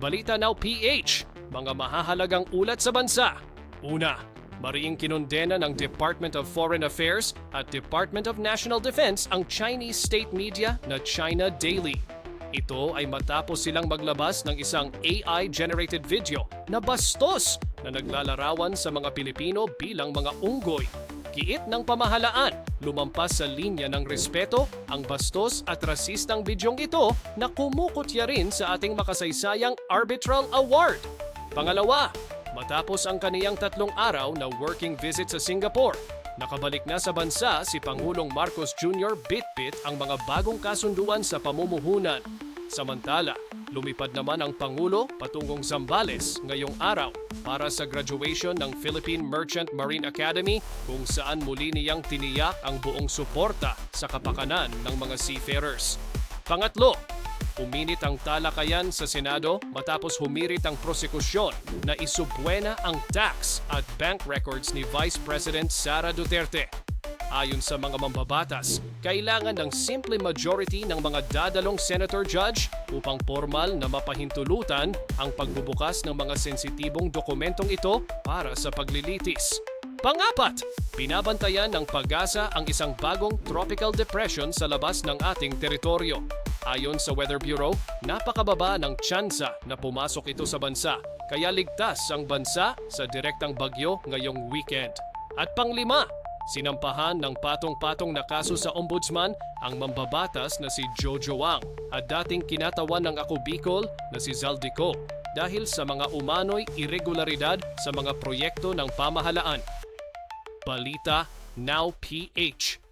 Balita Now PH, mga mahahalagang ulat sa bansa. Una, mariing kinondena ng Department of Foreign Affairs at Department of National Defense ang Chinese state media na China Daily. Ito ay matapos silang maglabas ng isang AI-generated video na bastos na naglalarawan sa mga Pilipino bilang mga unggoy. Giit ng pamahalaan, lumampas sa linya ng respeto ang bastos at rasistang bidyong ito na kumukutya rin sa ating makasaysayang Arbitral Award. Pangalawa, matapos ang kaniyang 3 araw na working visit sa Singapore, nakabalik na sa bansa si Pangulong Marcos Jr. Bitbit ang mga bagong kasunduan sa pamumuhunan. Samantala, lumipad naman ang Pangulo patungong Zambales ngayong araw para sa graduation ng Philippine Merchant Marine Academy kung saan muli niyang tiniyak ang buong suporta sa kapakanan ng mga seafarers. Pangatlo, uminit ang talakayan sa Senado matapos humirit ang prosekusyon na isubwena ang tax at bank records ni Vice President Sara Duterte. Ayon sa mga mambabatas, kailangan ng simple majority ng mga dadalong senator judge upang formal na mapahintulutan ang pagbubukas ng mga sensitibong dokumentong ito para sa paglilitis. Pangapat, binabantayan ng PAGASA ang isang bagong tropical depression sa labas ng ating teritoryo. Ayon sa Weather Bureau, napakababa ng tsansa na pumasok ito sa bansa, kaya ligtas ang bansa sa direktang bagyo ngayong weekend. At panglima, sinampahan ng patong-patong na kaso sa ombudsman ang mambabatas na si Jojo Wang at dating kinatawan ng Ako Bicol na si Zaldico dahil sa mga umano'y irregularidad sa mga proyekto ng pamahalaan. Balita Now PH.